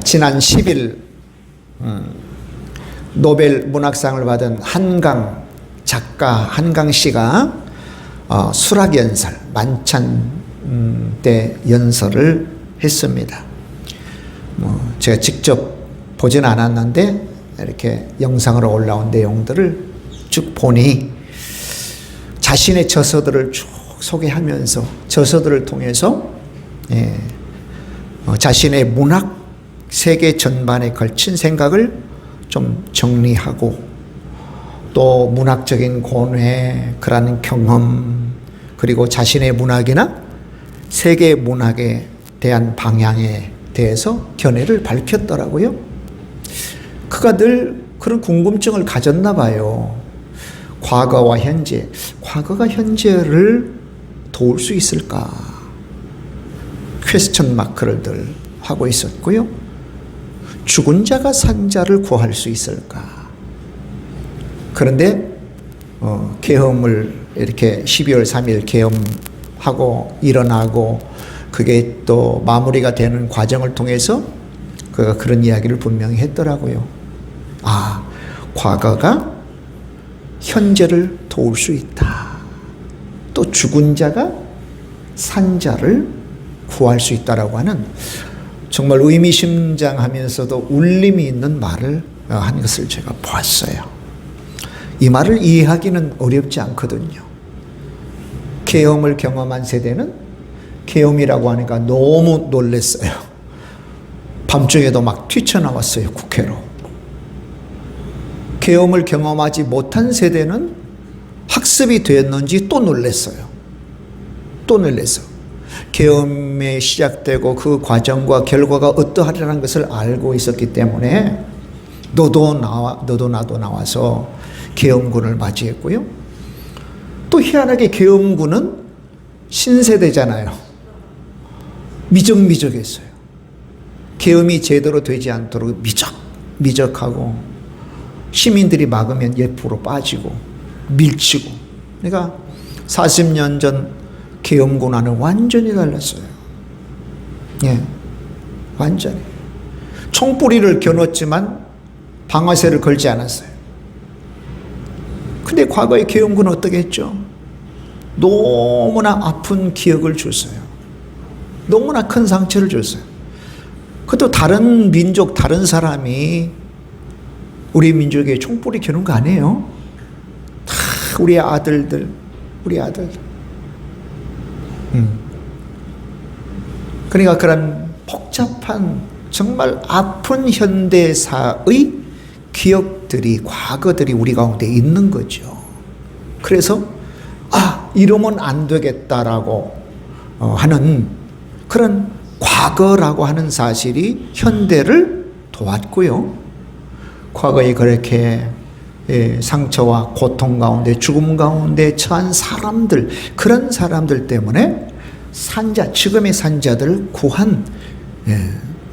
지난 10일 노벨 문학상을 받은 한강 작가 한강 씨가 수락연설 만찬 때 연설을 했습니다. 제가 직접 보진 않았는데 이렇게 영상으로 올라온 내용들을 쭉 보니 자신의 저서들을 쭉 소개하면서 저서들을 통해서 자신의 문학 세계 전반에 걸친 생각을 좀 정리하고 또 문학적인 고뇌, 그러한 경험, 그리고 자신의 문학이나 세계 문학에 대한 방향에 대해서 견해를 밝혔더라고요. 그가 늘 그런 궁금증을 가졌나 봐요. 과거와 현재, 과거가 현재를 도울 수 있을까? 퀘스천 마크를 늘 하고 있었고요. 죽은 자가 산 자를 구할 수 있을까? 그런데 계엄을 이렇게 12월 3일 계엄하고 일어나고 그게 또 마무리가 되는 과정을 통해서 그가 그런 이야기를 분명히 했더라고요. 과거가 현재를 도울 수 있다. 또 죽은 자가 산 자를 구할 수 있다라고 하는 정말 의미심장하면서도 울림이 있는 말을 한 것을 제가 보았어요. 이 말을 이해하기는 어렵지 않거든요. 계엄을 경험한 세대는 계엄이라고 하니까 너무 놀랐어요. 밤중에도 막 뛰쳐나왔어요, 국회로. 계엄을 경험하지 못한 세대는 학습이 되었는지 또 놀랐어요. 또 놀랐어. 계엄에 시작되고 그 과정과 결과가 어떠하리라는 것을 알고 있었기 때문에 너도 나도 나와서 계엄군을 맞이했고요. 또 희한하게 계엄군은 신세대잖아요. 미적미적했어요. 계엄이 제대로 되지 않도록 미적하고 시민들이 막으면 옆으로 빠지고 밀치고. 그러니까 40년 전 계엄군와는 완전히 달랐어요. 완전히. 총뿌리를 겨눴지만 방아쇠를 걸지 않았어요. 근데 과거의 계엄군은 어떻게 했죠? 너무나 아픈 기억을 줬어요. 너무나 큰 상처를 줬어요. 그것도 다른 민족, 다른 사람이 우리 민족에 총뿌리 겨눈 거 아니에요? 다 우리 아들들. 그러니까 그런 복잡한 정말 아픈 현대사의 기억들이, 과거들이 우리 가운데 있는 거죠. 그래서 이러면 안 되겠다라고 하는 그런 과거라고 하는 사실이 현대를 도왔고요. 과거에 그렇게 상처와 고통 가운데 죽음 가운데 처한 사람들, 그런 사람들 때문에 지금의 산자들을 구한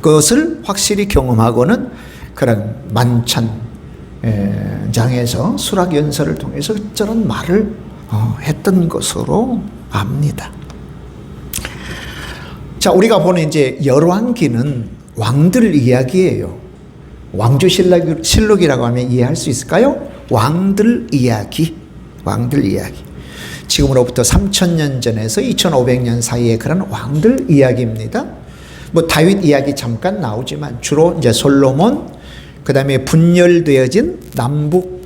것을 확실히 경험하고는 그런 만찬장에서 수락연설을 통해서 저런 말을 했던 것으로 압니다. 자, 우리가 보는 이제 열왕기는 왕들 이야기예요. 왕조실록이라고 하면 이해할 수 있을까요? 왕들 이야기. 지금으로부터 3000년 전에서 2500년 사이에 그런 왕들 이야기입니다. 다윗 이야기 잠깐 나오지만 주로 이제 솔로몬, 그 다음에 분열되어진 남북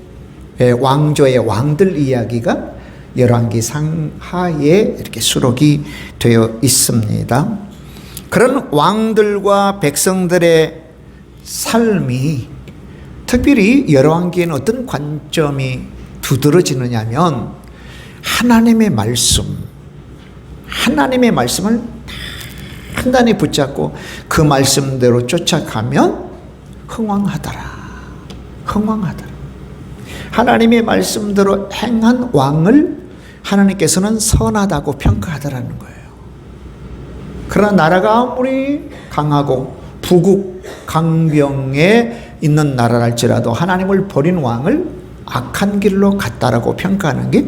왕조의 왕들 이야기가 열왕기 상하에 이렇게 수록이 되어 있습니다. 그런 왕들과 백성들의 삶이 특별히 열왕기에는 어떤 관점이 두드러지느냐면 하나님의 말씀을 단단히 붙잡고 그 말씀대로 쫓아가면 흥왕하더라. 하나님의 말씀대로 행한 왕을 하나님께서는 선하다고 평가하더라는 거예요. 그러나 나라가 아무리 강하고 부국 강병에 있는 나라랄지라도 하나님을 버린 왕을 악한 길로 갔다라고 평가하는 게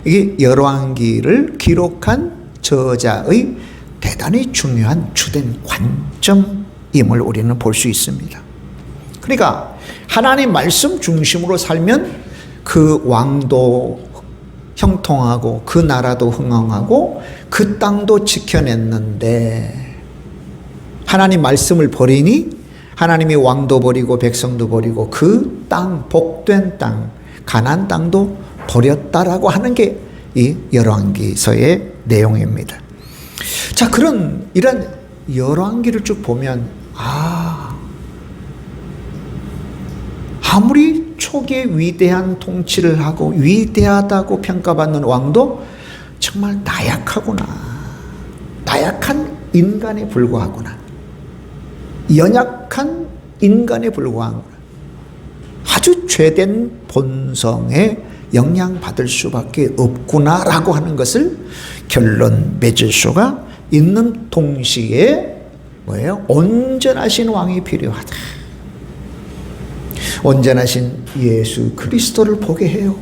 이게 열왕기를 기록한 저자의 대단히 중요한 주된 관점입니다. 임을 우리는 볼 수 있습니다. 그러니까 하나님 말씀 중심으로 살면 그 왕도 형통하고 그 나라도 흥왕하고 그 땅도 지켜냈는데, 하나님 말씀을 버리니 하나님이 왕도 버리고 백성도 버리고 그 땅, 복된 땅, 가나안 땅도 버렸다라고 하는 게 이 열왕기서의 내용입니다. 자, 이런 열왕기를 쭉 보면 아무리 초기에 위대한 통치를 하고 위대하다고 평가받는 왕도 정말 나약하구나, 나약한 인간에 불과하구나, 연약한 인간에 불과하구나, 아주 죄된 본성에 영향받을 수밖에 없구나라고 하는 것을 결론 맺을 수가 있는 동시에 뭐예요? 온전하신 왕이 필요하다. 온전하신 예수 그리스도를 보게 해요.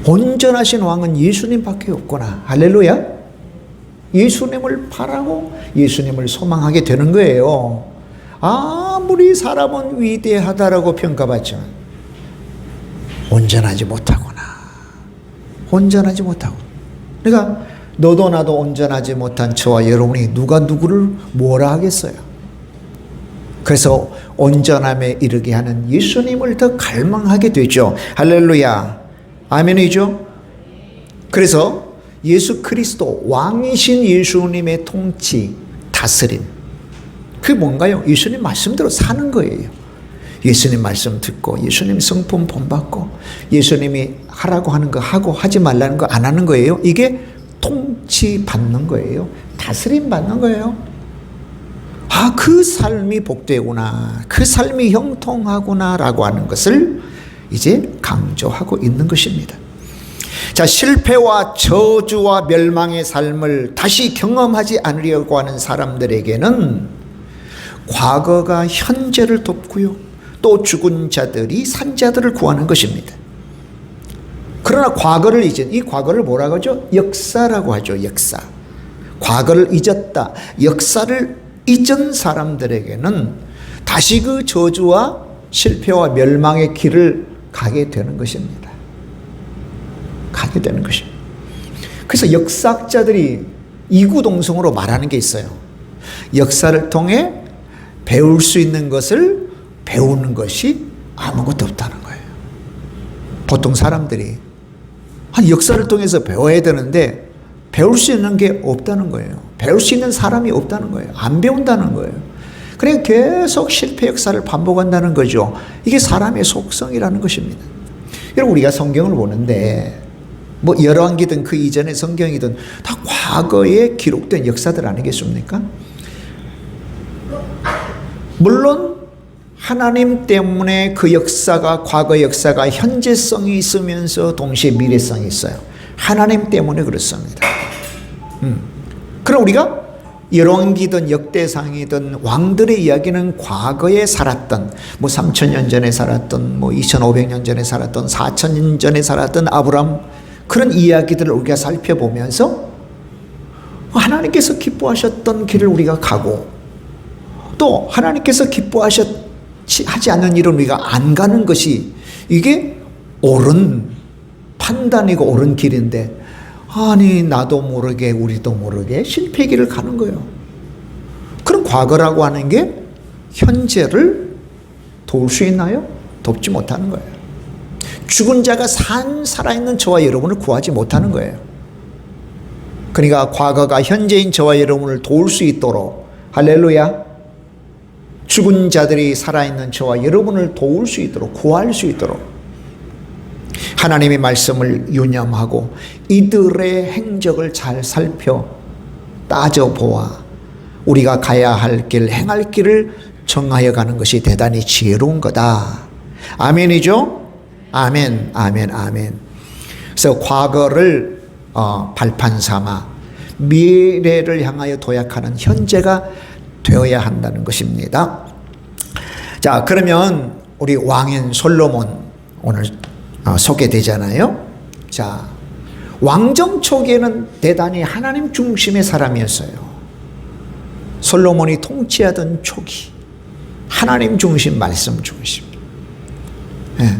온전하신 왕은 예수님밖에 없구나. 할렐루야. 예수님을 바라고 예수님을 소망하게 되는 거예요. 아무리 사람은 위대하다라고 평가받지만 온전하지 못하구나. 온전하지 못하고. 그러니까 너도 나도 온전하지 못한 저와 여러분이 누가 누구를 뭐라 하겠어요? 그래서 온전함에 이르게 하는 예수님을 더 갈망하게 되죠. 할렐루야. 아멘이죠. 그래서 예수 그리스도 왕이신 예수님의 통치, 다스림, 그게 뭔가요? 예수님 말씀대로 사는 거예요. 예수님 말씀 듣고 예수님 성품 본받고 예수님이 하라고 하는 거 하고 하지 말라는 거 안 하는 거예요. 이게 통치 받는 거예요. 다스림 받는 거예요. 그 삶이 복되구나, 그 삶이 형통하구나라고 하는 것을 이제 강조하고 있는 것입니다. 자, 실패와 저주와 멸망의 삶을 다시 경험하지 않으려고 하는 사람들에게는 과거가 현재를 돕고요, 또 죽은 자들이 산 자들을 구하는 것입니다. 그러나 과거를 잊은, 이 과거를 뭐라고 하죠? 역사라고 하죠. 역사. 과거를 잊었다, 역사를 잊은 사람들에게는 다시 그 저주와 실패와 멸망의 길을 가게 되는 것입니다. 가게 되는 것입니다. 그래서 역사학자들이 이구동성으로 말하는 게 있어요. 역사를 통해 배울 수 있는 것을 배우는 것이 아무것도 없다는 거예요. 보통 사람들이 역사를 통해서 배워야 되는데 배울 수 있는 게 없다는 거예요. 배울 수 있는 사람이 없다는 거예요. 안 배운다는 거예요. 그러니까 계속 실패 역사를 반복한다는 거죠. 이게 사람의 속성이라는 것입니다. 여러분, 우리가 성경을 보는데 뭐 열왕기든 그 이전의 성경이든 다 과거에 기록된 역사들 아니겠습니까? 물론 하나님 때문에 그 역사가, 과거 역사가 현재성이 있으면서 동시에 미래성이 있어요. 하나님 때문에 그렇습니다. 그럼 우리가 열왕기든 역대상이든 왕들의 이야기는 과거에 살았던, 뭐 3000년 전에 살았던, 뭐 2500년 전에 살았던, 4000년 전에 살았던 아브라함, 그런 이야기들을 우리가 살펴보면서 하나님께서 기뻐하셨던 길을 우리가 가고, 또 하나님께서 하지 않는 일은 우리가 안 가는 것이, 이게 옳은 판단이고 옳은 길인데, 아니 나도 모르게 우리도 모르게 실패 길을 가는 거예요. 그럼 과거라고 하는 게 현재를 도울 수 있나요? 돕지 못하는 거예요. 죽은 자가 살아있는 저와 여러분을 구하지 못하는 거예요. 그러니까 과거가 현재인 저와 여러분을 도울 수 있도록, 할렐루야, 죽은 자들이 살아있는 저와 여러분을 도울 수 있도록, 구할 수 있도록 하나님의 말씀을 유념하고 이들의 행적을 잘 살펴 따져보아 우리가 가야 할 길, 행할 길을 정하여 가는 것이 대단히 지혜로운 거다. 아멘이죠? 아멘, 아멘, 아멘. 그래서 과거를 발판 삼아 미래를 향하여 도약하는 현재가 되어야 한다는 것입니다. 자, 그러면 우리 왕인 솔로몬 오늘 소개되잖아요. 자, 왕정 초기에는 대단히 하나님 중심의 사람이었어요. 솔로몬이 통치하던 초기 하나님 중심, 말씀 중심. 예.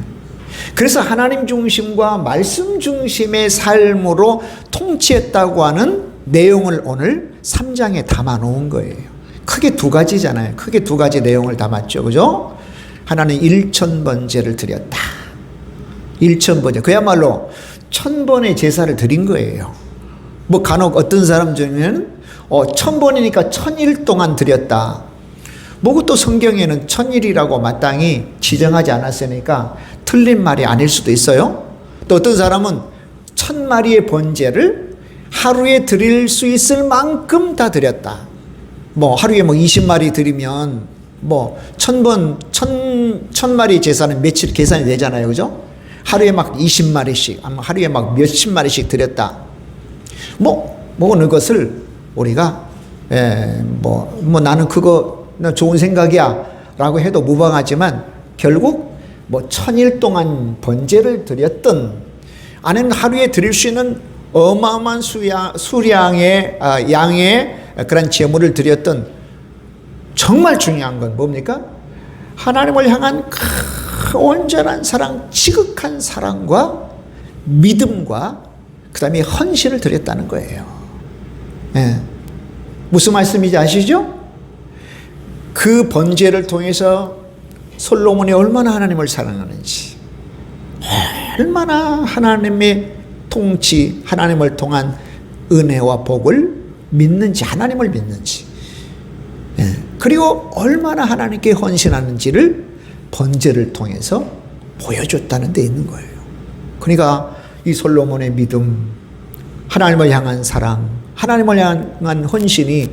그래서 하나님 중심과 말씀 중심의 삶으로 통치했다고 하는 내용을 오늘 3장에 담아 놓은 거예요. 크게 두 가지잖아요. 크게 두 가지 내용을 담았죠. 그죠? 하나는 1000번제를 드렸다. 1000번제. 그야말로 1000번의 제사를 드린 거예요. 뭐 간혹 어떤 사람 중에는 1000번이니까 1000일 동안 드렸다. 뭐고 또 성경에는 1000일이라고 마땅히 지정하지 않았으니까 틀린 말이 아닐 수도 있어요. 또 어떤 사람은 1000마리의 번제를 하루에 드릴 수 있을 만큼 다 드렸다. 뭐 하루에 뭐 20마리 드리면 뭐 1000마리 제사는 며칠 계산이 되잖아요. 그죠? 하루에 막 20마리씩, 아마 하루에 막 몇십 마리씩 드렸다. 뭐 어느 것을 우리가 나는 그거 좋은 생각이야 라고 해도 무방하지만 결국 뭐 1000일 동안 번제를 드렸던 아니면 하루에 드릴 수 있는 어마어마한 수량의 양의 그런 제물을 드렸던 정말 중요한 건 뭡니까? 하나님을 향한 온전한 사랑, 지극한 사랑과 믿음과 그 다음에 헌신을 드렸다는 거예요. 예. 무슨 말씀인지 아시죠? 그 번제를 통해서 솔로몬이 얼마나 하나님을 사랑하는지, 얼마나 하나님의 통치, 하나님을 통한 은혜와 복을 믿는지, 하나님을 믿는지, 그리고 얼마나 하나님께 헌신하는지를 번제를 통해서 보여줬다는 데 있는 거예요. 그러니까 이 솔로몬의 믿음, 하나님을 향한 사랑, 하나님을 향한 헌신이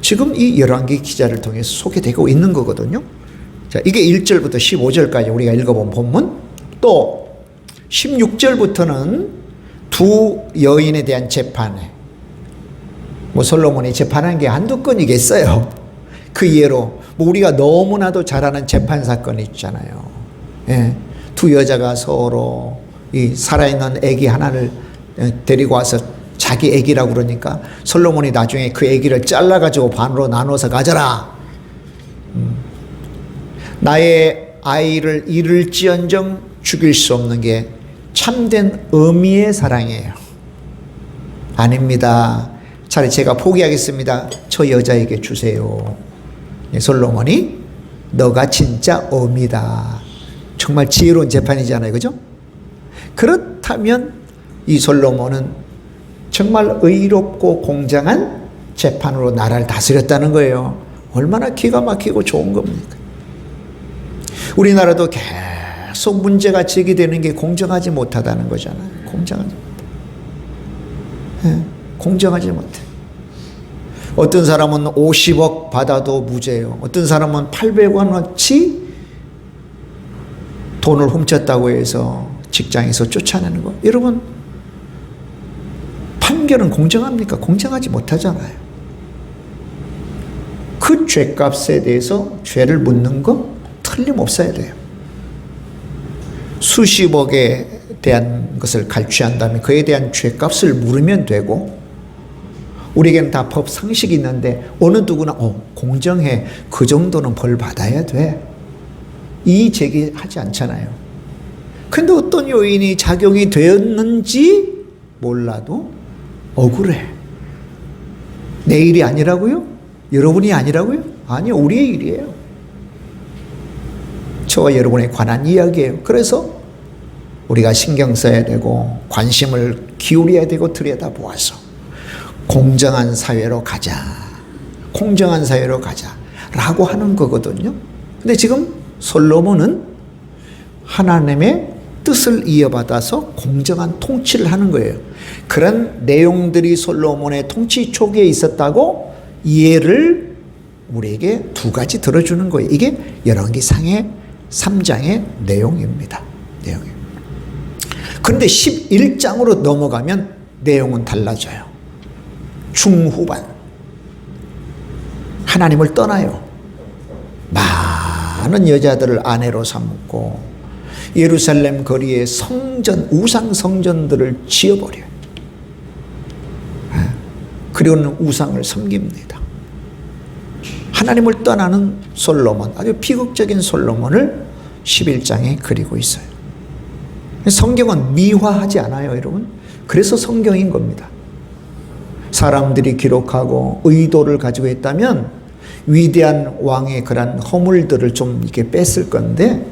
지금 이 열왕기 기자를 통해서 소개되고 있는 거거든요. 자, 이게 1절부터 15절까지 우리가 읽어본 본문. 또 16절부터는 두 여인에 대한 재판에, 뭐 솔로몬이 재판한 게 한두 건이겠어요. 그 예로 뭐 우리가 너무나도 잘 아는 재판 사건이 있잖아요. 예, 두 여자가 서로 이 살아있는 아기 하나를 데리고 와서 자기 아기라고 그러니까 솔로몬이 나중에 그 아기를 잘라가지고 반으로 나눠서 가져라. 나의 아이를 잃을지언정 죽일 수 없는 게 참된 의미의 사랑이에요. 아닙니다. 차라리 제가 포기하겠습니다. 저 여자에게 주세요. 솔로몬이 너가 진짜 어미다. 정말 지혜로운 재판이잖아요. 그죠? 그렇다면 이 솔로몬은 정말 의롭고 공정한 재판으로 나라를 다스렸다는 거예요. 얼마나 기가 막히고 좋은 겁니까? 우리나라도 계속 문제가 제기되는 게 공정하지 못하다는 거잖아요. 공정하지 못해. 공정하지 못해. 어떤 사람은 50억 받아도 무죄예요. 어떤 사람은 800원어치 돈을 훔쳤다고 해서 직장에서 쫓아내는 거. 여러분, 판결은 공정합니까? 공정하지 못하잖아요. 그 죄값에 대해서 죄를 묻는 거 틀림없어야 돼요. 수십억에 대한 것을 갈취한다면 그에 대한 죄값을 물으면 되고, 우리에게는 다 법 상식이 있는데 어느 누구나 공정해, 그 정도는 벌 받아야 돼, 이 제기하지 않잖아요. 근데 어떤 요인이 작용이 되었는지 몰라도 억울해. 내 일이 아니라고요? 여러분이 아니라고요? 아니요, 우리의 일이에요. 저와 여러분에 관한 이야기예요. 그래서 우리가 신경 써야 되고 관심을 기울여야 되고 들여다보아서 공정한 사회로 가자. 공정한 사회로 가자. 라고 하는 거거든요. 근데 지금 솔로몬은 하나님의 뜻을 이어받아서 공정한 통치를 하는 거예요. 그런 내용들이 솔로몬의 통치 초기에 있었다고 이해를 우리에게 두 가지 들어주는 거예요. 이게 열왕기상의 3장의 내용입니다. 내용입니다. 그런데 11장으로 넘어가면 내용은 달라져요. 중후반. 하나님을 떠나요. 많은 여자들을 아내로 삼고 예루살렘 거리에 성전, 우상 성전들을 지어버려요. 그리고는 우상을 섬깁니다. 하나님을 떠나는 솔로몬, 아주 비극적인 솔로몬을 11장에 그리고 있어요. 성경은 미화하지 않아요, 여러분. 그래서 성경인 겁니다. 사람들이 기록하고 의도를 가지고 있다면 위대한 왕의 그런 허물들을 좀 이렇게 뺐을 건데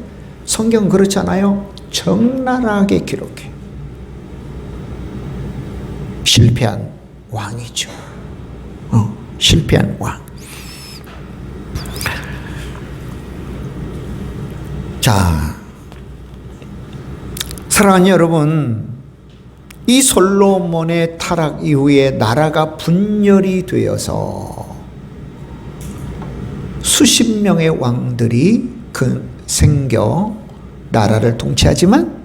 성경은 그렇지 않아요. 적나라하게 기록해. 실패한 왕이죠. 실패한 왕. 자, 사랑하는 여러분, 이 솔로몬의 타락 이후에 나라가 분열이 되어서 수십 명의 왕들이 생겨 나라를 통치하지만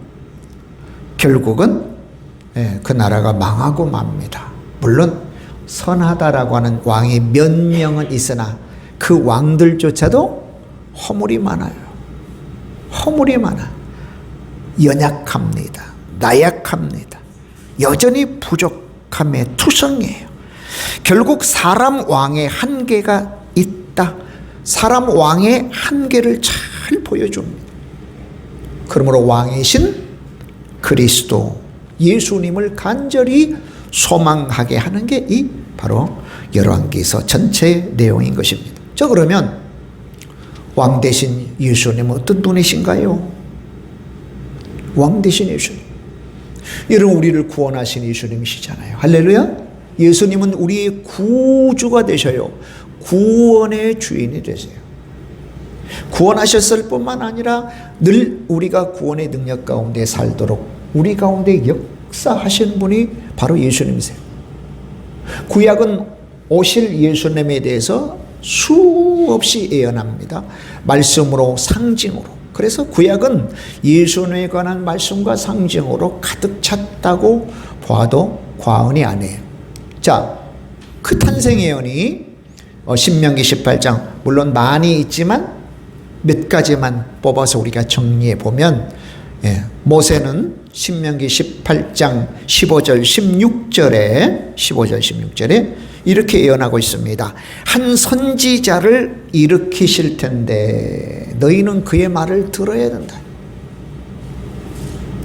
결국은 그 나라가 망하고 맙니다. 물론 선하다라고 하는 왕이 몇 명은 있으나 그 왕들조차도 허물이 많아요. 허물이 많아. 연약합니다. 나약합니다. 여전히 부족함에 투성이에요. 결국 사람 왕의 한계가 있다. 사람 왕의 한계를 잘 보여줍니다. 그러므로 왕이신 그리스도 예수님을 간절히 소망하게 하는 게 이 바로 열왕기서 전체의 내용인 것입니다. 자, 그러면 왕 대신 예수님은 어떤 분이신가요? 왕 대신 예수님. 여러분, 우리를 구원하신 예수님이시잖아요. 할렐루야. 예수님은 우리의 구주가 되셔요. 구원의 주인이 되세요. 구원하셨을 뿐만 아니라 늘 우리가 구원의 능력 가운데 살도록 우리 가운데 역사하시는 분이 바로 예수님이세요. 구약은 오실 예수님에 대해서 수없이 예언합니다. 말씀으로, 상징으로. 그래서 구약은 예수님에 관한 말씀과 상징으로 가득 찼다고 봐도 과언이 아니에요. 자, 그 탄생 예언이 신명기 18장, 물론 많이 있지만 몇 가지만 뽑아서 우리가 정리해 보면, 모세는 신명기 18장 15절 16절에 이렇게 예언하고 있습니다. 한 선지자를 일으키실 텐데 너희는 그의 말을 들어야 된다.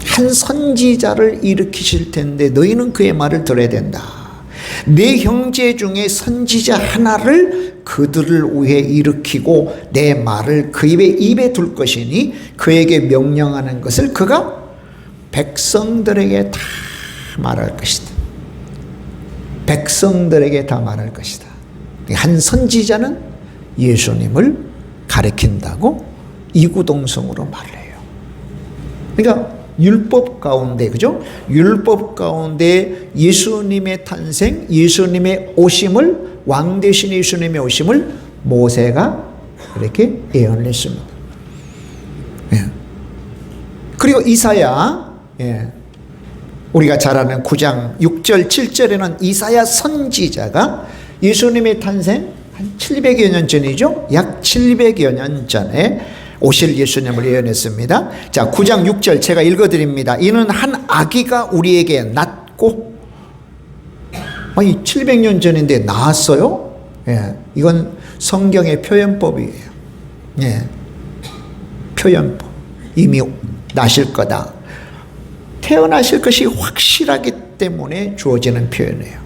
한 선지자를 일으키실 텐데 너희는 그의 말을 들어야 된다. 내 형제 중에 선지자 하나를 그들을 위해 일으키고 내 말을 그 입에 둘 것이니 그에게 명령하는 것을 그가 백성들에게 다 말할 것이다. 백성들에게 다 말할 것이다. 한 선지자는 예수님을 가리킨다고 이구동성으로 말을 해요. 그러니까 율법 가운데, 그죠? 율법 가운데 예수님의 탄생, 예수님의 오심을, 왕 대신 예수님의 오심을 모세가 이렇게 예언을 했습니다. 그리고 이사야, 우리가 잘 아는 9장 6절 7절에는 이사야 선지자가 예수님의 탄생 한 700여 년 전이죠. 약 700여 년 전에 오실 예수님을 예언했습니다. 자, 9장 6절 제가 읽어드립니다. 이는 한 아기가 우리에게 낳고, 아니 700년 전인데 낳았어요? 이건 성경의 표현법이에요. 표현법. 이미 나실 거다. 태어나실 것이 확실하기 때문에 주어지는 표현이에요.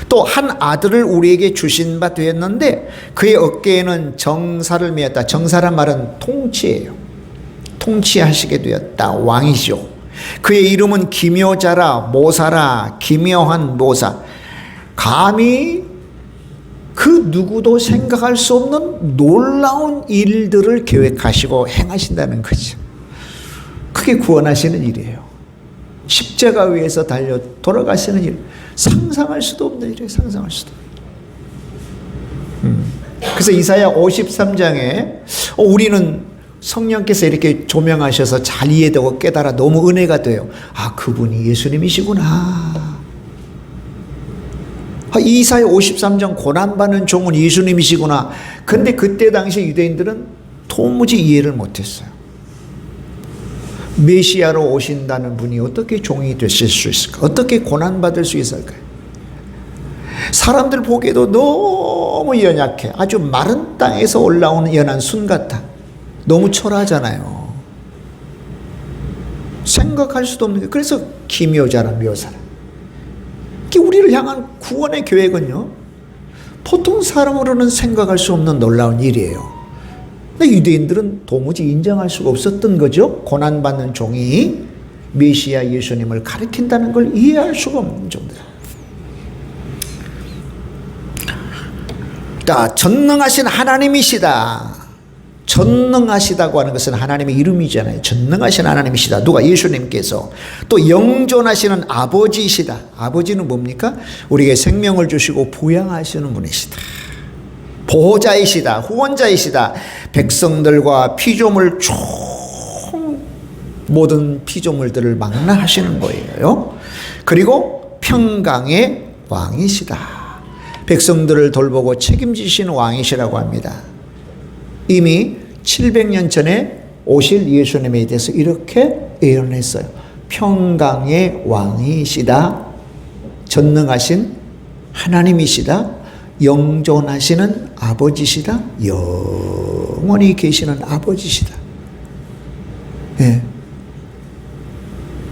또 한 아들을 우리에게 주신 바 되었는데 그의 어깨에는 정사를 메었다. 정사란 말은 통치예요. 통치하시게 되었다. 왕이죠. 그의 이름은 기묘자라, 모사라, 기묘한 모사. 감히 그 누구도 생각할 수 없는 놀라운 일들을 계획하시고 행하신다는 거죠. 그게 구원하시는 일이에요. 십자가 위에서 달려 돌아가시는 일. 상상할 수도 없는 일이에요. 상상할 수도. 그래서 이사야 53장에 우리는 성령께서 이렇게 조명하셔서 잘 이해되고 깨달아 너무 은혜가 돼요. 아, 그분이 예수님이시구나. 이사야 53장 고난받는 종은 예수님이시구나. 근데 그때 당시 유대인들은 도무지 이해를 못했어요. 메시아로 오신다는 분이 어떻게 종이 되실 수 있을까? 어떻게 고난받을 수 있을까요? 사람들 보기에도 너무 너무 연약해. 아주 마른 땅에서 올라오는 연한 순 같아. 너무 초라하잖아요. 생각할 수도 없는 게, 그래서 기묘자라 묘사라. 우리를 향한 구원의 계획은요, 보통 사람으로는 생각할 수 없는 놀라운 일이에요. 근데 유대인들은 도무지 인정할 수가 없었던 거죠. 고난받는 종이 메시아 예수님을 가리킨다는 걸 이해할 수가 없는 정도예요. 자, 전능하신 하나님이시다. 전능하시다고 하는 것은 하나님의 이름이잖아요. 전능하신 하나님이시다. 누가? 예수님께서. 또 영존하시는 아버지이시다. 아버지는 뭡니까? 우리에게 생명을 주시고 부양하시는 분이시다. 보호자이시다. 후원자이시다. 백성들과 피조물 총 모든 피조물들을 망라하시는 거예요. 그리고 평강의 왕이시다. 백성들을 돌보고 책임지시는 왕이시라고 합니다. 이미 700년 전에 오실 예수님에 대해서 이렇게 예언했어요. 평강의 왕이시다. 전능하신 하나님이시다. 영존하시는 아버지시다. 영원히 계시는 아버지시다. 예.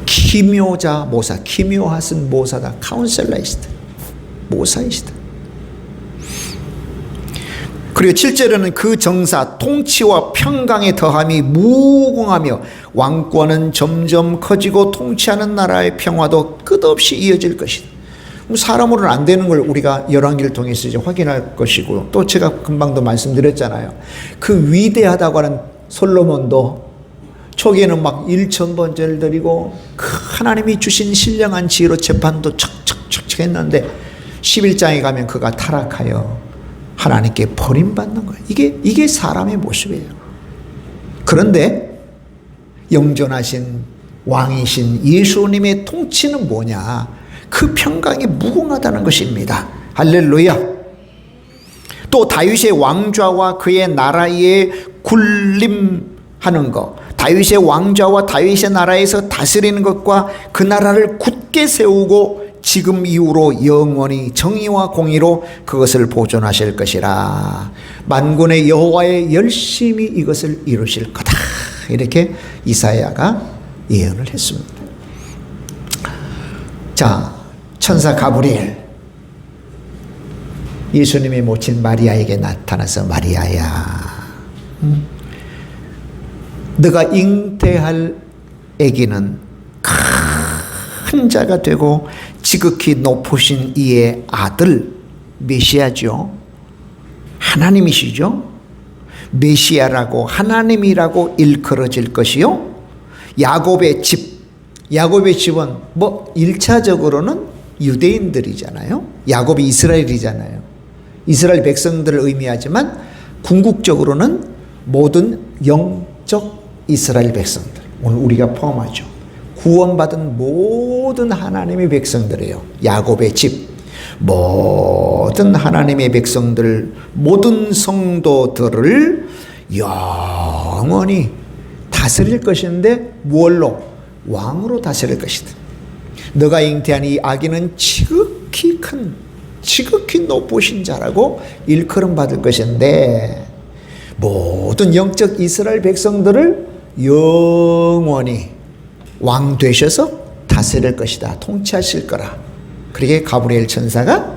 기묘자 모사, 기묘하신 모사다. 카운셀러이시다. 모사이시다. 그리고 7절에는 그 정사, 통치와 평강의 더함이 무궁하며 왕권은 점점 커지고 통치하는 나라의 평화도 끝없이 이어질 것이다. 사람으로는 안 되는 걸 우리가 열왕기를 통해서 이제 확인할 것이고, 또 제가 금방도 말씀드렸잖아요. 그 위대하다고 하는 솔로몬도 초기에는 막 1000번째를 드리고 하나님이 주신 신령한 지혜로 재판도 척척척 했는데 11장에 가면 그가 타락하여 하나님께 버림받는 거예요. 이게 사람의 모습이에요. 그런데 영존하신 왕이신 예수님의 통치는 뭐냐? 그 평강이 무궁하다는 것입니다. 할렐루야. 또 다윗의 왕좌와 그의 나라에 군림하는 것, 다윗의 왕좌와 다윗의 나라에서 다스리는 것과 그 나라를 굳게 세우고 지금 이후로 영원히 정의와 공의로 그것을 보존하실 것이라. 만군의 여호와의 열심히 이것을 이루실 거다. 이렇게 이사야가 예언을 했습니다. 자, 천사 가브리엘 예수님의 모친 마리아에게 나타나서, 마리아야, 너가 잉태할 아기는 큰 자가 되고 지극히 높으신 이의 아들, 메시아죠. 하나님이시죠. 메시아라고, 하나님이라고 일컬어질 것이요, 야곱의 집. 야곱의 집은 뭐 1차적으로는 유대인들이잖아요. 야곱이 이스라엘이잖아요. 이스라엘 백성들을 의미하지만 궁극적으로는 모든 영적 이스라엘 백성들, 오늘 우리가 포함하죠. 구원받은 모든 하나님의 백성들이에요. 야곱의 집, 모든 하나님의 백성들, 모든 성도들을 영원히 다스릴 것인데, 무엇로? 왕으로 다스릴 것이다. 너가 잉태한 이 아기는 지극히 큰, 지극히 높으신 자라고 일컬음 받을 것인데, 모든 영적 이스라엘 백성들을 영원히 왕 되셔서 다스릴 것이다. 통치하실 거라. 그렇게 가브리엘 천사가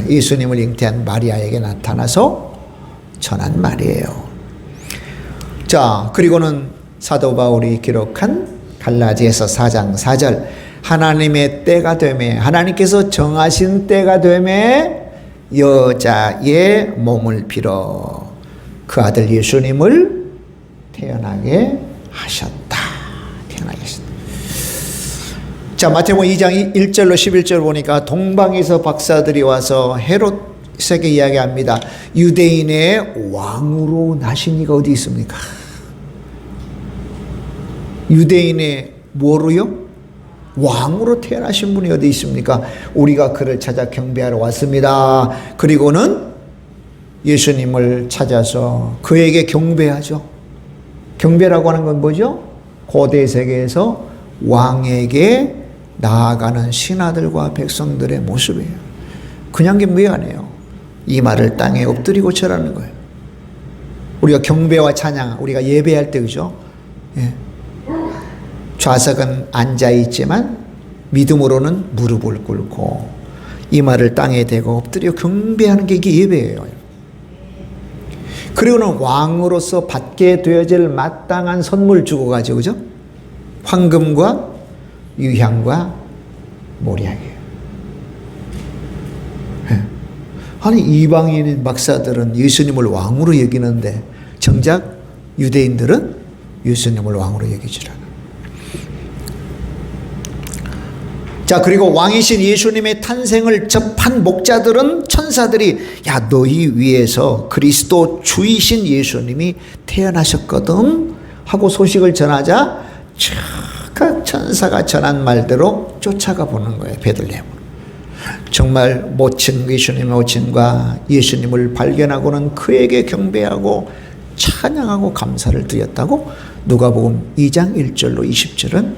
예수님을 잉태한 마리아에게 나타나서 전한 말이에요. 자, 그리고는 사도 바울이 기록한 갈라디아서 4장 4절, 하나님의 때가 되매, 하나님께서 정하신 때가 되매 여자의 몸을 빌어 그 아들 예수님을 태어나게 하셨다. 태어나게 하셨다. 자, 마태복음 2장 1절로 11절 보니까 동방에서 박사들이 와서 헤롯에게 이야기합니다. 유대인의 왕으로 나신 이가 어디 있습니까? 유대인의 뭐로요? 왕으로 태어나신 분이 어디 있습니까? 우리가 그를 찾아 경배하러 왔습니다. 그리고는 예수님을 찾아서 그에게 경배하죠. 경배라고 하는 건 뭐죠? 고대 세계에서 왕에게 나아가는 신하들과 백성들의 모습이에요. 그냥 경배 안 해요. 이 말을 땅에 엎드리고 절하는 거예요. 우리가 경배와 찬양, 우리가 예배할 때 그죠? 예. 좌석은 앉아있지만 믿음으로는 무릎을 꿇고 이 말을 땅에 대고 엎드려 경배하는 게 이게 예배예요. 그리고는 왕으로서 받게 되어질 마땅한 선물 주고 가죠. 그죠? 황금과 유향과 모략이에요. 네. 아니 이방인 박사들은 예수님을 왕으로 여기는데 정작 유대인들은 예수님을 왕으로 여기질 않아요. 자, 그리고 왕이신 예수님의 탄생을 접한 목자들은 천사들이 야 너희 위에서 그리스도 주이신 예수님이 태어나셨거든 하고 소식을 전하자 각 천사가 전한 말대로 쫓아가 보는 거예요. 베들레헴으로. 정말 모친 예수님의 모친과 예수님을 발견하고는 그에게 경배하고 찬양하고 감사를 드렸다고 누가복음 2장 1절로 20절은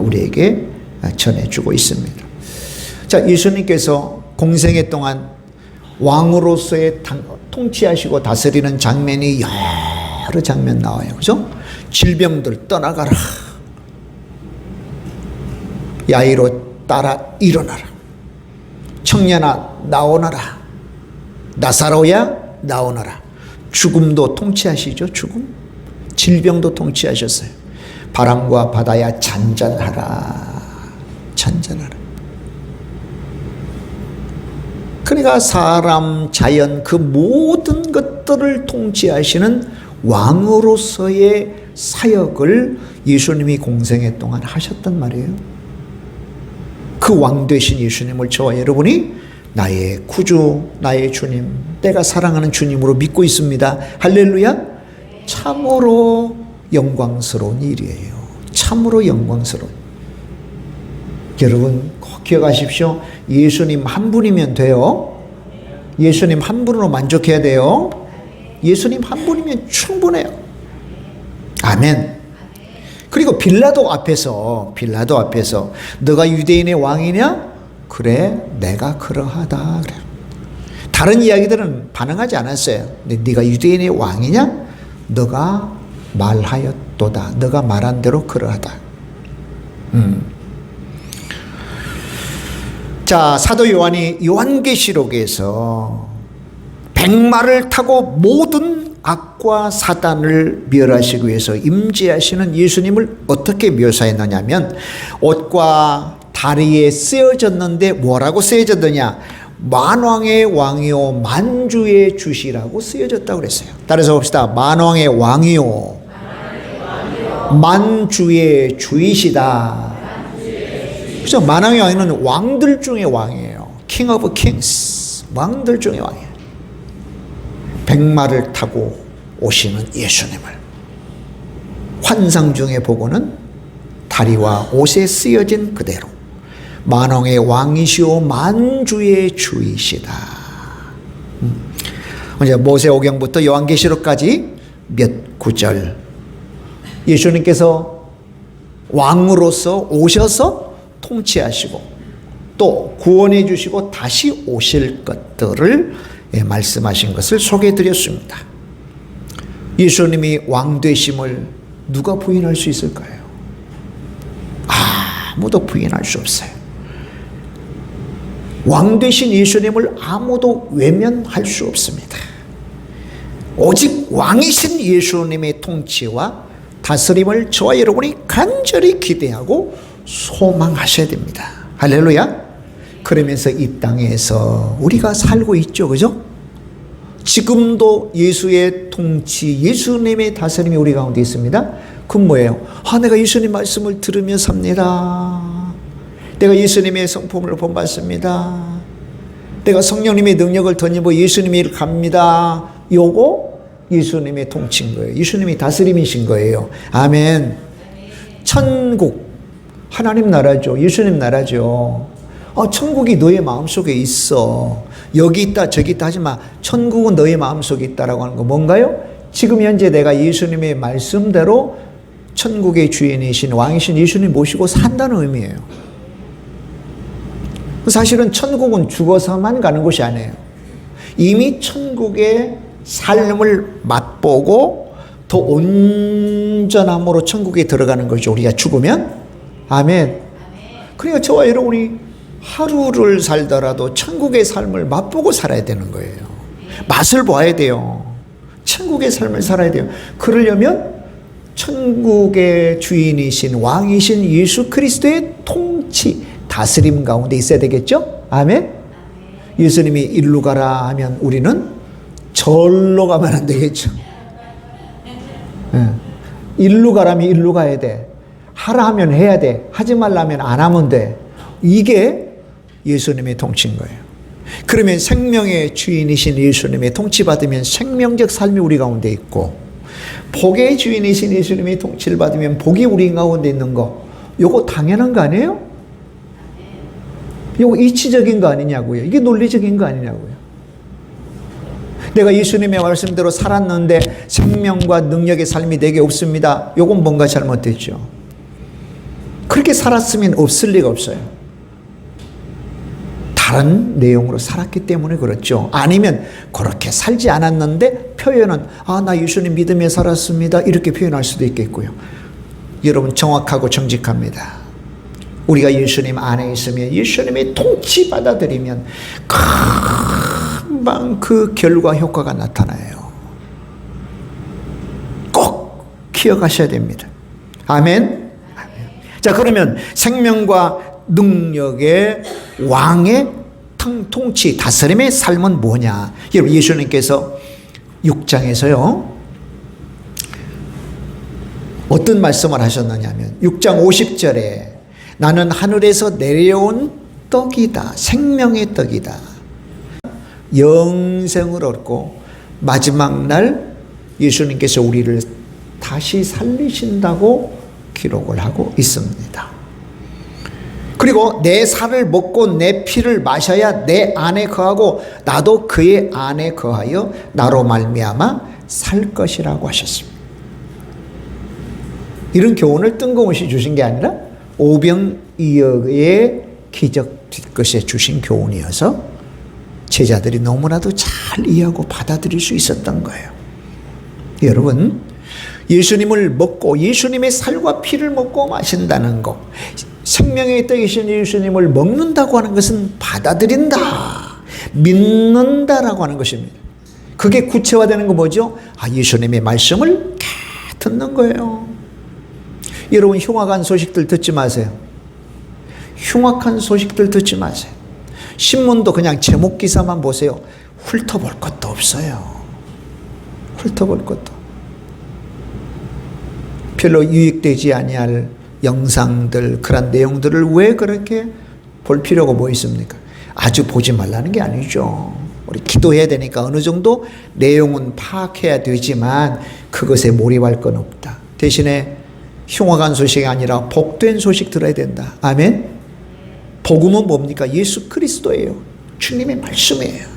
우리에게 전해주고 있습니다. 자, 예수님께서 공생애 동안 왕으로서의 통치하시고 다스리는 장면이 여러 장면 나와요. 그죠? 질병들 떠나가라. 야이로 따라 일어나라. 청년아 나오너라. 나사로야 나오너라. 죽음도 통치하시죠. 죽음. 질병도 통치하셨어요. 바람과 바다야 잔잔하라. 잔잔하라. 그러니까 사람, 자연 그 모든 것들을 통치하시는 왕으로서의 사역을 예수님이 공생애 동안 하셨단 말이에요. 그 왕 되신 예수님을 저와 여러분이 나의 구주, 나의 주님, 내가 사랑하는 주님으로 믿고 있습니다. 할렐루야. 참으로 영광스러운 일이에요. 참으로 영광스러운. 여러분 꼭 기억하십시오. 예수님 한 분이면 돼요. 예수님 한 분으로 만족해야 돼요. 예수님 한 분이면 충분해요. 아멘. 그리고 빌라도 앞에서 너가 유대인의 왕이냐? 그래 내가 그러하다. 그래. 다른 이야기들은 반응하지 않았어요. 근데 네가 유대인의 왕이냐? 너가 말하였도다. 너가 말한 대로 그러하다. 자, 사도 요한이 요한계시록에서 백마를 타고 모든 악과 사단을 멸하시기 위해서 임재하시는 예수님을 어떻게 묘사했느냐면 옷과 다리에 쓰여졌는데 뭐라고 쓰여졌느냐? 만왕의 왕이요 만주의 주시라고 쓰여졌다고 그랬어요. 따라서 봅시다. 만왕의 왕이요 만주의 주이시다. 그래서 만왕의 왕은 왕들 중에 왕이에요. King of Kings. 왕들 중에 왕이에요. 백마를 타고 오시는 예수님을 환상 중에 보고는 다리와 옷에 쓰여진 그대로 만왕의 왕이시오 만주의 주이시다. 이제 모세오경부터 요한계시록까지 몇 구절 예수님께서 왕으로서 오셔서 통치하시고 또 구원해 주시고 다시 오실 것들을 말씀하신 것을 소개해 드렸습니다. 예수님이 왕 되심을 누가 부인할 수 있을까요? 아무도 부인할 수 없어요. 왕 되신 예수님을 아무도 외면할 수 없습니다. 오직 왕이신 예수님의 통치와 다스림을 저와 여러분이 간절히 기대하고 소망하셔야 됩니다. 할렐루야. 그러면서 이 땅에서 우리가 살고 있죠. 그죠? 지금도 예수의 통치, 예수님의 다스림이 우리 가운데 있습니다. 그건 뭐예요? 내가 예수님 말씀을 들으며 삽니다. 내가 예수님의 성품을 본받습니다. 내가 성령님의 능력을 덧입어 예수님의 일을 갑니다. 요거 예수님의 통치인 거예요. 예수님이 다스림이신 거예요. 아멘. 천국 하나님 나라죠. 예수님 나라죠. 천국이 너의 마음속에 있어. 여기 있다 저기 있다 하지 마. 천국은 너의 마음속에 있다라고 하는 거 뭔가요? 지금 현재 내가 예수님의 말씀대로 천국의 주인이신 왕이신 예수님 모시고 산다는 의미예요. 사실은 천국은 죽어서만 가는 곳이 아니에요. 이미 천국의 삶을 맛보고 더 온전함으로 천국에 들어가는 거죠. 우리가 죽으면. 아멘. 그러니까 저와 여러분이 하루를 살더라도 천국의 삶을 맛보고 살아야 되는 거예요. 맛을 봐야 돼요. 천국의 삶을 살아야 돼요. 그러려면 천국의 주인이신 왕이신 예수 그리스도의 통치, 다스림 가운데 있어야 되겠죠? 아멘? 예수님이 일로 가라 하면 우리는 절로 가면 안 되겠죠? 일로 가라면 일로 가야 돼. 하라 하면 해야 돼. 하지 말라면 안 하면 돼. 이게 예수님의 통치인 거예요. 그러면 생명의 주인이신 예수님의 통치받으면 생명적 삶이 우리 가운데 있고, 복의 주인이신 예수님의 통치를 받으면 복이 우리 가운데 있는 거, 요거 당연한 거 아니에요? 요거 이치적인 거 아니냐고요. 이게 논리적인 거 아니냐고요. 내가 예수님의 말씀대로 살았는데 생명과 능력의 삶이 내게 없습니다. 요건 뭔가 잘못됐죠. 그렇게 살았으면 없을 리가 없어요. 다른 내용으로 살았기 때문에 그렇죠. 아니면 그렇게 살지 않았는데 표현은 나 예수님 믿으며 살았습니다. 이렇게 표현할 수도 있겠고요. 여러분 정확하고 정직합니다. 우리가 예수님 안에 있으면 예수님의 통치 받아들이면 금방 그 결과 효과가 나타나요. 꼭 기억하셔야 됩니다. 아멘. 자, 그러면 생명과 능력의 왕의 통치, 다스림의 삶은 뭐냐? 여러분, 예수님께서 6장에서요 어떤 말씀을 하셨느냐면 6장 50절에 나는 하늘에서 내려온 떡이다. 생명의 떡이다. 영생을 얻고 마지막 날 예수님께서 우리를 다시 살리신다고 기록을 하고 있습니다. 그리고 내 살을 먹고 내 피를 마셔야 내 안에 거하고 나도 그의 안에 거하여 나로 말미암아 살 것이라고 하셨습니다. 이런 교훈을 뜬금없이 주신 게 아니라 오병이어의 기적 뒤끝에 주신 교훈이어서 제자들이 너무나도 잘 이해하고 받아들일 수 있었던 거예요. 여러분, 예수님을 먹고 예수님의 살과 피를 먹고 마신다는 것, 생명의 떡이신 예수님을 먹는다고 하는 것은 받아들인다, 믿는다라고 하는 것입니다. 그게 구체화되는 거 뭐죠? 예수님의 말씀을 듣는 거예요. 여러분, 흉악한 소식들 듣지 마세요. 흉악한 소식들 듣지 마세요. 신문도 그냥 제목 기사만 보세요. 훑어볼 것도 없어요. 훑어볼 것도. 별로 유익되지 아니할 영상들, 그런 내용들을 왜 그렇게 볼 필요가 뭐 있습니까? 아주 보지 말라는 게 아니죠. 우리 기도해야 되니까 어느 정도 내용은 파악해야 되지만 그것에 몰입할 건 없다. 대신에 흉악한 소식이 아니라 복된 소식 들어야 된다. 아멘? 복음은 뭡니까? 예수 그리스도예요. 주님의 말씀이에요.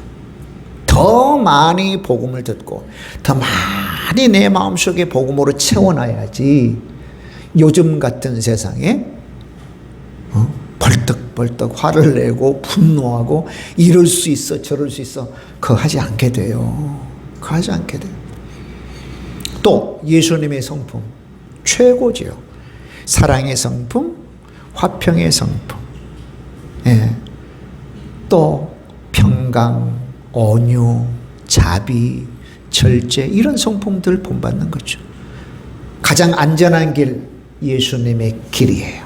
더 많이 복음을 듣고 더 많이 내 마음속에 복음으로 채워놔야지 요즘 같은 세상에 벌떡벌떡 화를 내고 분노하고 이럴 수 있어 저럴 수 있어 그거 하지 않게 돼요. 그거 하지 않게 돼요. 또 예수님의 성품 최고지요. 사랑의 성품, 화평의 성품, 또 평강, 온유, 자비, 절제, 이런 성품들 본받는 거죠. 가장 안전한 길 예수님의 길이에요.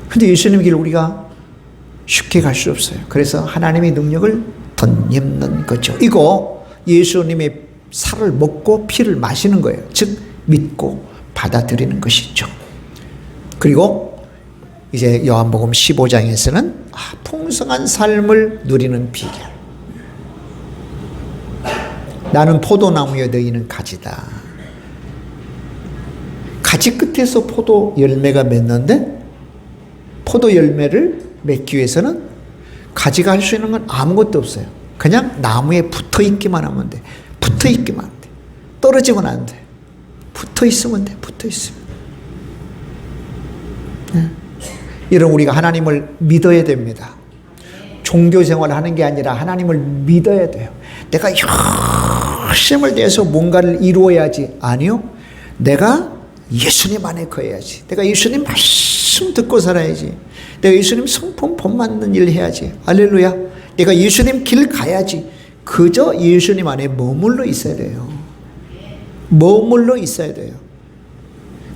근데 예수님의 길 우리가 쉽게 갈 수 없어요. 그래서 하나님의 능력을 덧입는 거죠. 이거 예수님의 살을 먹고 피를 마시는 거예요. 즉 믿고 받아들이는 것이죠. 그리고 이제 요한복음 15장에서는 풍성한 삶을 누리는 비결. 나는 포도나무여 너희는 가지다. 가지 끝에서 포도 열매가 맺는데 포도 열매를 맺기 위해서는 가지가 할 수 있는 건 아무것도 없어요. 그냥 나무에 붙어 있기만 하면 돼. 붙어 있기만 돼. 떨어지면 안 돼. 붙어 있으면 돼. 붙어 있으면. 이런 우리가 하나님을 믿어야 됩니다. 종교 생활을 하는 게 아니라 하나님을 믿어야 돼요. 내가 열심을 내서 뭔가를 이루어야지. 아니요. 내가 예수님 안에 거해야지. 내가 예수님 말씀 듣고 살아야지. 내가 예수님 성품 본받는 일 해야지. 할렐루야. 내가 예수님 길 가야지. 그저 예수님 안에 머물러 있어야 돼요. 머물러 있어야 돼요.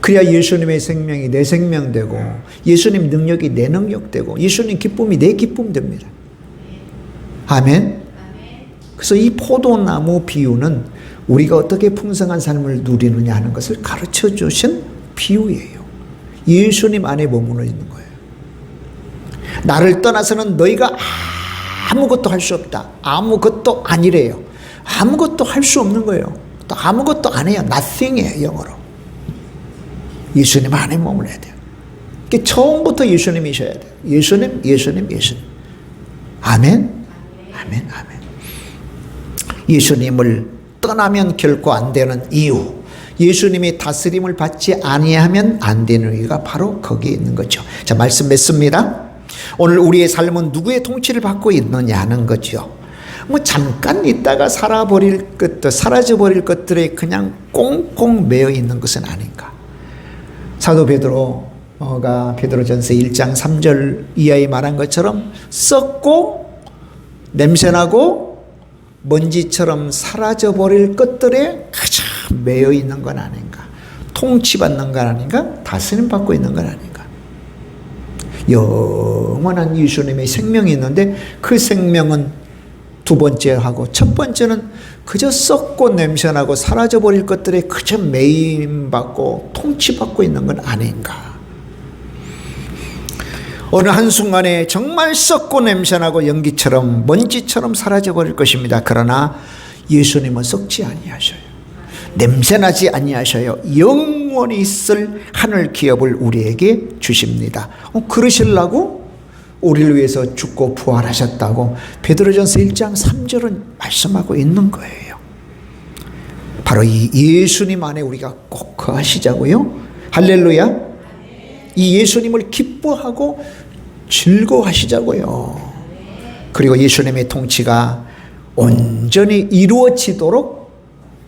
그래야 예수님의 생명이 내 생명 되고, 예수님 능력이 내 능력 되고, 예수님 기쁨이 내 기쁨 됩니다. 아멘. 그래서 이 포도나무 비유는 우리가 어떻게 풍성한 삶을 누리느냐 하는 것을 가르쳐 주신 비유예요. 예수님 안에 머물러 있는 거예요. 나를 떠나서는 너희가 아무것도 할 수 없다. 아무것도 아니래요. 아무것도 할 수 없는 거예요. 또 아무것도 안 해요. nothing이에요, 영어로. 예수님 안에 머물러야 돼요. 그러니까 처음부터 예수님이셔야 돼요. 예수님, 예수님, 예수님. 아멘. 아멘, 아멘. 예수님을 떠나면 결코 안 되는 이유, 예수님의 다스림을 받지 아니하면 안 되는 이유가 바로 거기에 있는 거죠. 자, 말씀 맺습니다. 오늘 우리의 삶은 누구의 통치를 받고 있느냐 하는 거죠. 뭐 잠깐 있다가 사라져버릴 것들에 그냥 꽁꽁 매여 있는 것은 아닌가. 사도 베드로가 베드로전서 1장 3절 이하에 말한 것처럼 썩고 냄새나고 먼지처럼 사라져버릴 것들에 가장 매여 있는 건 아닌가. 통치받는 건 아닌가. 다스림 받고 있는 건 아닌가. 영원한 예수님의 생명이 있는데 그 생명은 두 번째 하고 첫 번째는 그저 썩고 냄새나고 사라져버릴 것들에 그저 매임받고 통치받고 있는 건 아닌가. 어느 한순간에 정말 썩고 냄새나고 연기처럼 먼지처럼 사라져버릴 것입니다. 그러나 예수님은 썩지 아니하셔요. 냄새나지 아니하셔요. 영원히 있을 하늘 기업을 우리에게 주십니다. 그러시려고 우리를 위해서 죽고 부활하셨다고 베드로전서 1장 3절은 말씀하고 있는 거예요. 바로 이 예수님 안에 우리가 꼭 거하시자고요. 할렐루야. 이 예수님을 기뻐하고 즐거워하시자고요. 그리고 예수님의 통치가 온전히 이루어지도록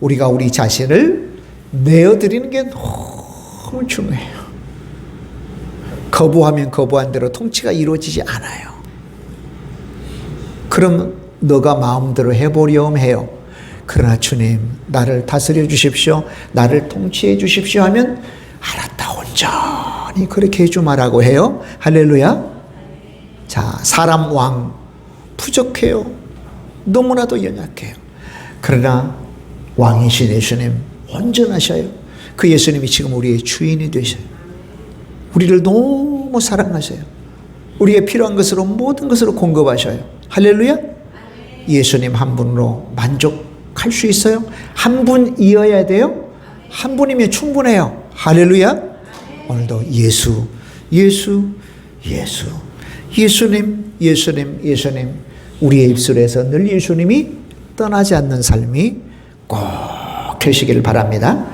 우리가 우리 자신을 내어드리는 게 너무 중요해요. 거부하면 거부한 대로 통치가 이루어지지 않아요. 그럼 너가 마음대로 해보려면 해요. 그러나 주님, 나를 다스려 주십시오. 나를 통치해 주십시오 하면 알았다, 온전히 그렇게 해주마라고 해요. 할렐루야. 자, 사람 왕 부족해요. 너무나도 연약해요. 그러나 왕이신 예수님 온전하셔요. 그 예수님이 지금 우리의 주인이 되셔요. 우리를 너무 사랑하셔요. 우리의 필요한 것으로 모든 것으로 공급하셔요. 할렐루야. 예수님 한 분으로 만족할 수 있어요? 한 분이어야 돼요? 한 분이면 충분해요. 할렐루야. 오늘도 예수, 예수, 예수, 예수님, 예수님, 예수님. 우리의 입술에서 늘 예수님이 떠나지 않는 삶이 꼭 되시기를 바랍니다.